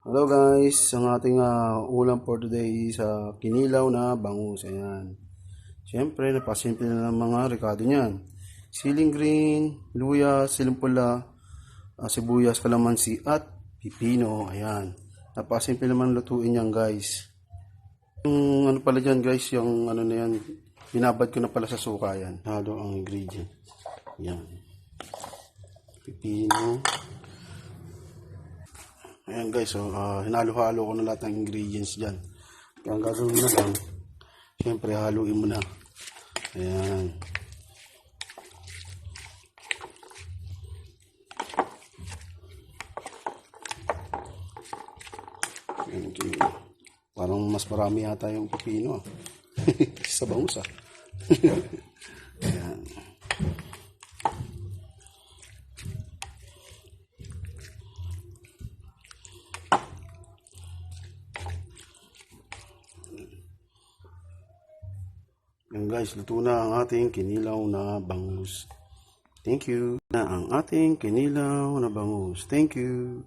Hello guys, ang ating ulam for today is kinilaw na bangus. Ayan. Siyempre, napasimple na ng mga rekado niyan. Siling green, luya, siling pula, sibuyas, kalamansi at pipino. Ayan. Napasimple naman lutuin yan guys. Yung ano pala dyan guys, yung ano na yan, binabad ko na pala sa suka yan. Halo ang ingredient. Ayan. Pipino. Ayan guys, so hinalo-halo ko na lahat ng ingredients dyan. Kaya ang gagawin na lang, syempre haluin mo na. Ayan. Ayan, okay. Parang mas marami yata yung pipino sa bangus Ayan. Yan guys, luto na ang ating kinilaw na bangus. Thank you. Na ang ating kinilaw na bangus. Thank you.